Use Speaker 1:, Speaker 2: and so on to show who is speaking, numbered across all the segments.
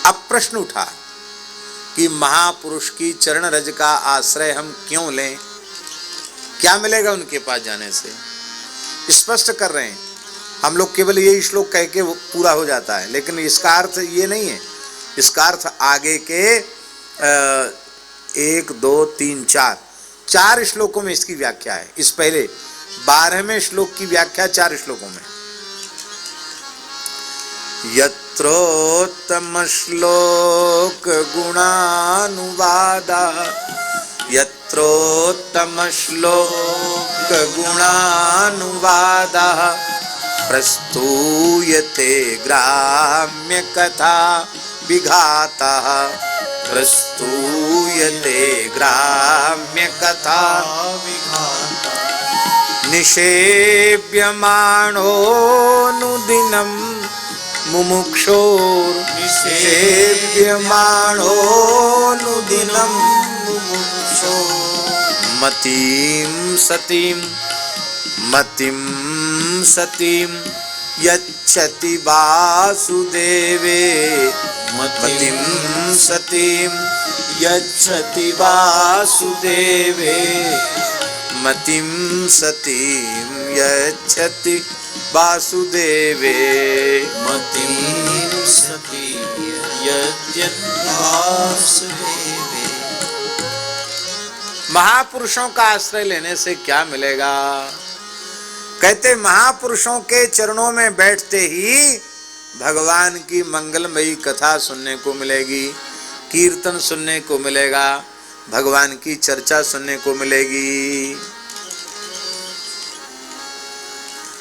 Speaker 1: अब प्रश्न उठा कि महापुरुष की चरण रज का आश्रय हम क्यों लें, क्या मिलेगा उनके पास जाने से। स्पष्ट कर रहे हैं, हम लोग केवल यही श्लोक कह के पूरा हो जाता है, लेकिन इसका अर्थ ये नहीं है। इसका अर्थ आगे के 1 2 3 4 श्लोकों में इसकी व्याख्या है। इस पहले 12वें श्लोक की व्याख्या 4 श्लोकों में। यत्रोत्तम श्लोक गुणानुवादा, यत्रोत्तम श्लोक गुणानुवादा, प्रस्तूयते ग्राम्य कथा विघाता, प्रस्तूयते ग्राम्य कथा विघाता, निषेव्यमाणोऽनुदिनं मुमुक्षोर्, निषेव्यमाणोऽनुदिनं मुमुक्षोर्, मतिं सतीं यच्छति वासुदेवे, मतिं सतीं यच्छति वासुदेवे, मतिं सतीं यच्छति वासुदेवे, मतिं सतीं यच्छति वासुदेवे। महापुरुषों का आश्रय लेने से क्या मिलेगा? कहते महापुरुषों के चरणों में बैठते ही भगवान की मंगलमयी कथा सुनने को मिलेगी, कीर्तन सुनने को मिलेगा, भगवान की चर्चा सुनने को मिलेगी।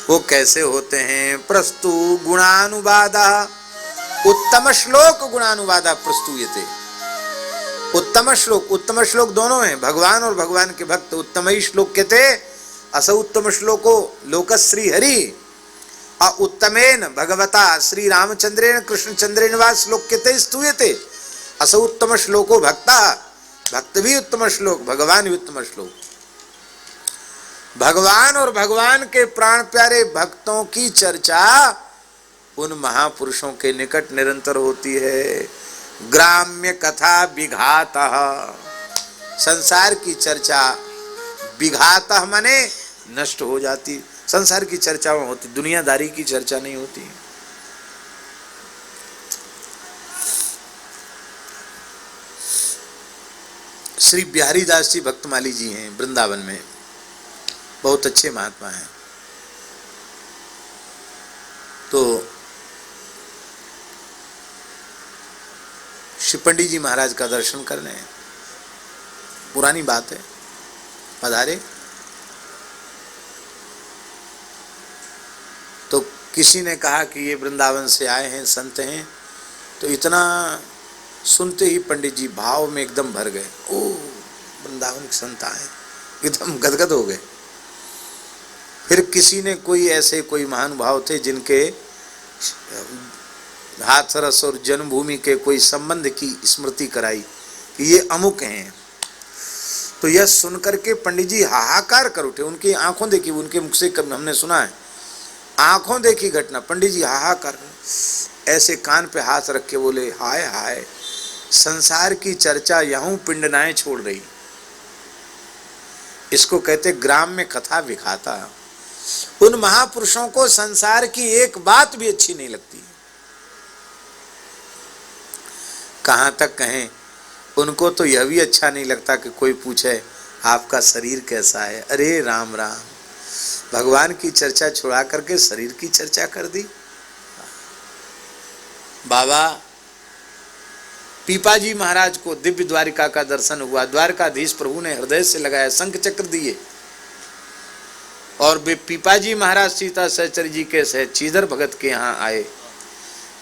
Speaker 1: वो कैसे होते हैं? प्रस्तु गुणानुवादा, उत्तम श्लोक गुणानुवादा प्रस्तुयते। उत्तम श्लोक दोनों हैं, भगवान और भगवान के भक्त। उत्तम ही श्लोक कहते असौ उत्तम श्लोको लोकश्री हरि, उत्तमेन भगवता श्री रामचंद्रेण कृष्णचंद्रेण वा श्लोक्यते स्तूयते। असौ उत्तम श्लोको भक्ता, भक्त भी उत्तम श्लोक, भगवान भी उत्तम श्लोक। भगवान और भगवान के प्राण प्यारे भक्तों की चर्चा उन महापुरुषों के निकट निरंतर होती है। ग्राम्य कथा विघातः, संसार की चर्चा विघातः माने नष्ट हो जाती। संसार की चर्चा में होती, दुनियादारी की चर्चा नहीं होती। श्री बिहारी दास जी भक्तमाली जी हैं वृंदावन में, बहुत अच्छे महात्मा हैं। तो श्री पंडित जी महाराज का दर्शन करने, पुरानी बात है, पधारे। तो किसी ने कहा कि ये वृंदावन से आए हैं, संत हैं। तो इतना सुनते ही पंडित जी भाव में एकदम भर गए। ओ, वृंदावन के संत आए, एकदम गदगद हो गए। फिर किसी ने कोई महानुभाव थे जिनके हाथरस और जन्मभूमि के कोई संबंध की स्मृति कराई कि ये अमुक हैं। तो यह सुनकर के पंडित जी हाहाकार कर उठे। उनकी आंखों देखी, उनके मुख से हमने सुना है, आंखों देखी घटना। पंडित जी हाहाकार, ऐसे कान पे हाथ रख के बोले, हाय हाय, संसार की चर्चा यहूं पिंडनाएं छोड़ रही। इसको कहते ग्राम्य कथा विघाता। उन महापुरुषों को संसार की एक बात भी अच्छी नहीं लगती। कहां तक कहें, उनको तो यह भी अच्छा नहीं लगता कि कोई पूछे आपका शरीर कैसा है। अरे राम राम, भगवान की चर्चा छुड़ा करके शरीर की चर्चा कर दी। बाबा पीपाजी महाराज को दिव्य द्वारिका का दर्शन हुआ। द्वारकाधीश प्रभु ने हृदय से लगाया, शंख चक्र दिए, और वे पीपाजी महाराज सीता सहचरी जी के सह चीदर भगत के यहाँ आए।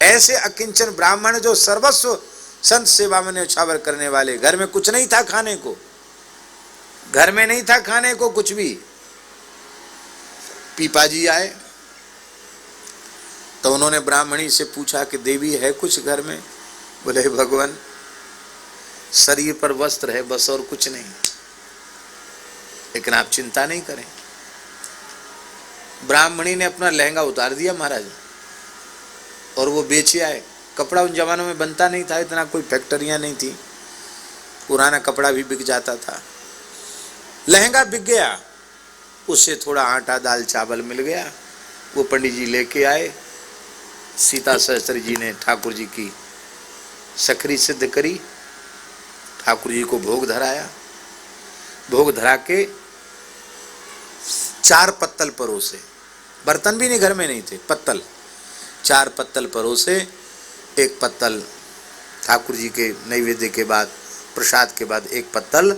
Speaker 1: ऐसे अकिंचन ब्राह्मण जो सर्वस्व संत सेवा में न्यौछावर करने वाले। घर में कुछ नहीं था खाने को, घर में नहीं था खाने को कुछ भी। पीपाजी आए तो उन्होंने ब्राह्मणी से पूछा कि देवी है कुछ घर में? बोले भगवान, शरीर पर वस्त्र है बस, और कुछ नहीं, लेकिन आप चिंता नहीं करें। ब्राह्मणी ने अपना लहंगा उतार दिया महाराज, और वो बेचे आए। कपड़ा उन जमानों में बनता नहीं था, इतना कोई फैक्ट्रियां नहीं थी, पुराना कपड़ा भी बिक जाता था। लहंगा बिक गया, उससे थोड़ा आटा दाल चावल मिल गया, वो पंडित जी लेके आए। सीता सहस्त्र जी ने ठाकुर जी की सकरी सिद्ध करी, ठाकुर जी को भोग धराया। भोग धरा के 4 पत्तल परोसे, बर्तन भी नहीं घर में नहीं थे, पत्तल 4 पत्तल परोसे। एक पत्तल ठाकुर जी के नैवेद्य के बाद, प्रसाद के बाद एक पत्तल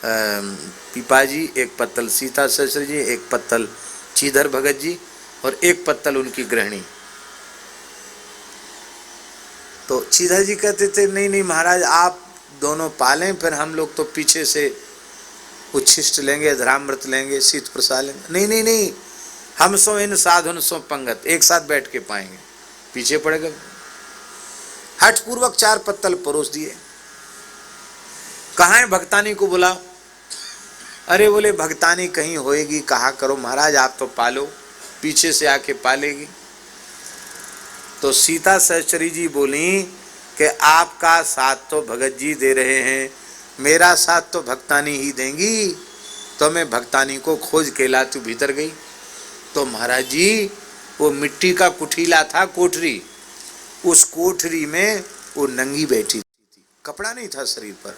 Speaker 1: पीपा जी, एक पत्तल सीता सहस्त्र जी, एक पत्तल चीधर भगत जी और एक पत्तल उनकी गृहिणी। तो चीधर जी कहते थे नहीं नहीं महाराज आप दोनों पालें, फिर हम लोग तो पीछे से उच्छिष्ट लेंगे, धरामृत लेंगे, शीत प्रसाद लेंगे। नहीं नहीं नहीं, हम सो इन साधुन सो पंगत, एक साथ बैठ के पाएंगे, पीछे पड़ गए। हठ पूर्वक 4 पत्तल परोस दिए। कहाँ है भगतानी को बुलाओ। अरे बोले भगतानी कहीं होएगी, कहा करो महाराज आप तो पालो, पीछे से आके पालेगी। तो सीता सहचरी जी बोली कि आपका साथ तो भगत जी दे रहे हैं, मेरा साथ तो भगतानी ही देंगी, तो मैं भगतानी को खोज के लाती भीतर गई। तो महाराज जी वो मिट्टी का कुठीला था, कोठरी, उस कोठरी में वो नंगी बैठी थी, कपड़ा नहीं था शरीर पर।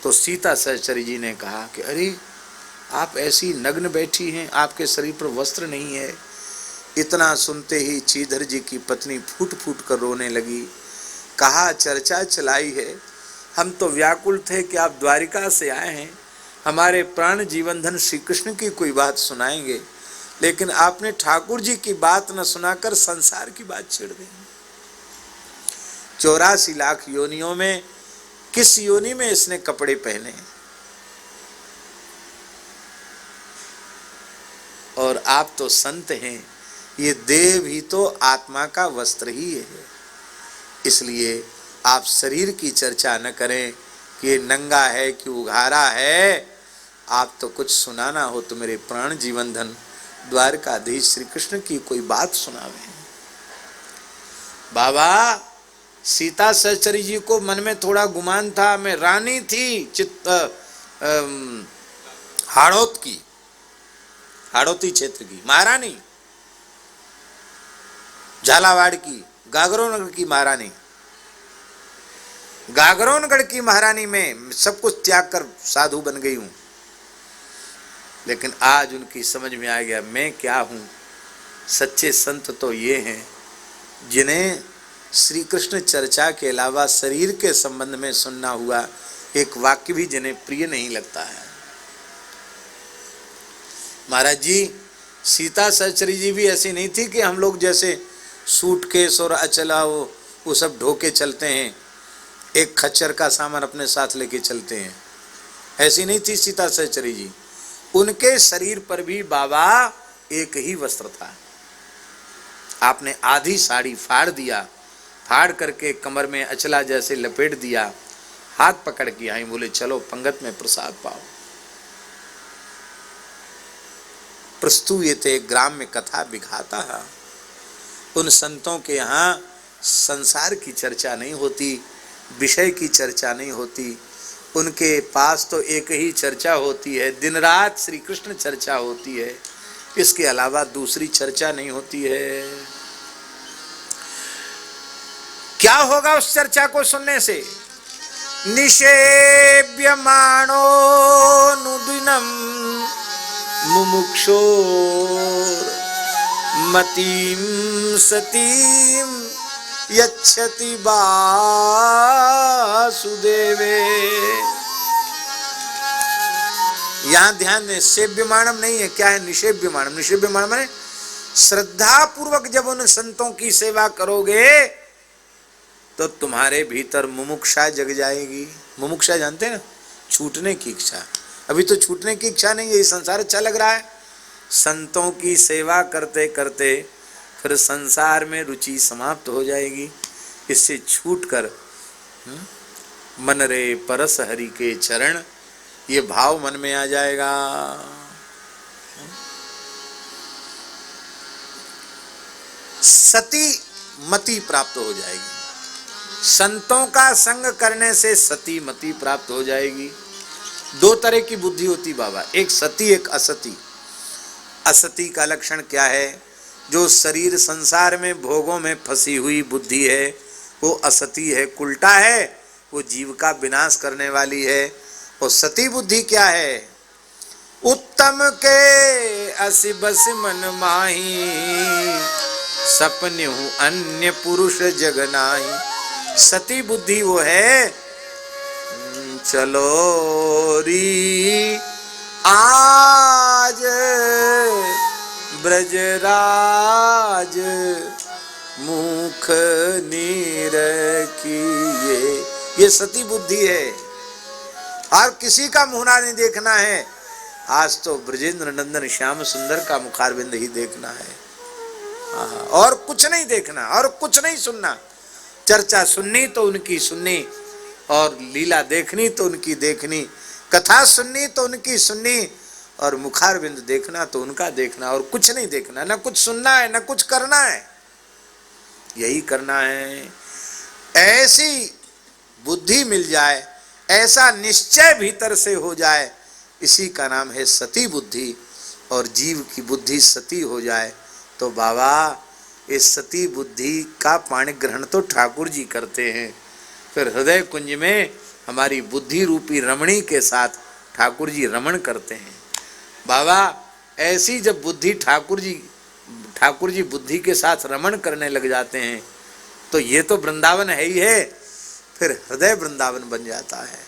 Speaker 1: तो सीता सहचरी जी ने कहा कि अरे आप ऐसी नग्न बैठी हैं, आपके शरीर पर वस्त्र नहीं है। इतना सुनते ही चीधर जी की पत्नी फूट फूट कर रोने लगी। कहा चर्चा चलाई है, हम तो व्याकुल थे कि आप द्वारिका से आए हैं, हमारे प्राण जीवनधन श्री कृष्ण की कोई बात सुनाएंगे, लेकिन आपने ठाकुर जी की बात न सुनाकर संसार की बात छेड़ दी। 84 लाख योनियों में किस योनि में इसने कपड़े पहने, और आप तो संत हैं, ये देह भी तो आत्मा का वस्त्र ही है। इसलिए आप शरीर की चर्चा न करें कि ये नंगा है कि उघारा है, आप तो कुछ सुनाना हो तो मेरे प्राण जीवन धन द्वारकाधीश श्री कृष्ण की कोई बात सुनावे। बाबा सीता सहचरी जी को मन में थोड़ा गुमान था, मैं रानी थी हाड़ौत की, हाड़ौती क्षेत्र की महारानी, झालावाड़ की, गागरोनगढ़ की महारानी। गागरोनगढ़ की महारानी में सब कुछ त्याग कर साधु बन गई हूं, लेकिन आज उनकी समझ में आ गया मैं क्या हूं। सच्चे संत तो ये हैं जिन्हें श्री कृष्ण चर्चा के अलावा शरीर के संबंध में सुनना हुआ एक वाक्य भी जिन्हें प्रिय नहीं लगता है। महाराज जी सीता सहचरी जी भी ऐसी नहीं थी कि हम लोग जैसे सूटकेस और अचला वो सब ढोके चलते हैं, एक खच्चर का सामान अपने साथ लेके चलते हैं, ऐसी नहीं थी सीता सहचरी जी। उनके शरीर पर भी बाबा एक ही वस्त्र था। आपने आधी साड़ी फाड़ दिया, फाड़ करके कमर में अचला जैसे लपेट दिया, हाथ पकड़ के आई, बोले चलो पंगत में प्रसाद पाओ। प्रस्तुयते ग्राम में कथा विघाता है। उन संतों के यहाँ संसार की चर्चा नहीं होती, विषय की चर्चा नहीं होती, उनके पास तो एक ही चर्चा होती है, दिन रात श्री कृष्ण चर्चा होती है, इसके अलावा दूसरी चर्चा नहीं होती है। क्या होगा उस चर्चा को सुनने से? निषेव्यमाणो नुदिनम मुमुक्षोर मतीम सतीम यच्छति वासुदेवे। यहां ध्यान दें, सेव्यमाणम नहीं है, क्या है निषेव्यमाणम। निषेव्यमाणम है श्रद्धा पूर्वक जब उन संतों की सेवा करोगे तो तुम्हारे भीतर मुमुक्षा जग जाएगी। मुमुक्षा जानते हैं ना, छूटने की इच्छा। अभी तो छूटने की इच्छा नहीं है, ये संसार अच्छा लग रहा है। संतों की सेवा करते करते फिर संसार में रुचि समाप्त हो जाएगी, इससे छूटकर मन रे परस हरि के चरण, ये भाव मन में आ जाएगा। सती मति प्राप्त हो जाएगी। संतों का संग करने से सती मति प्राप्त हो जाएगी। दो तरह की बुद्धि होती बाबा, एक सती एक असती। असती का लक्षण क्या है? जो शरीर संसार में भोगों में फंसी हुई बुद्धि है वो असती है, उल्टा है, वो जीव का विनाश करने वाली है। और सती बुद्धि क्या है? उत्तम के असि बस मन माही, सपन्यु अन्य पुरुष जग नाही। सती बुद्धि वो है, चलो री आज ब्रजराज मुख निरखिए, ये सती बुद्धि है। और किसी का मुंह नहीं देखना है, आज तो ब्रजेंद्र नंदन श्याम सुंदर का मुखारविंद ही देखना है, और कुछ नहीं देखना और कुछ नहीं सुनना। चर्चा सुननी तो उनकी सुननी, और लीला देखनी तो उनकी देखनी, कथा सुननी तो उनकी सुननी, और मुखारविंद देखना तो उनका देखना, और कुछ नहीं देखना, न कुछ सुनना है न कुछ करना है, यही करना है। ऐसी बुद्धि मिल जाए, ऐसा निश्चय भीतर से हो जाए, इसी का नाम है सती बुद्धि। और जीव की बुद्धि सती हो जाए तो बाबा इस सती बुद्धि का पाणी ग्रहण तो ठाकुर जी करते हैं। फिर हृदय कुंज में हमारी बुद्धि रूपी रमणी के साथ ठाकुर जी रमण करते हैं। बाबा ऐसी जब बुद्धि ठाकुर जी बुद्धि के साथ रमण करने लग जाते हैं तो ये तो वृंदावन है ही है, फिर हृदय वृंदावन बन जाता है।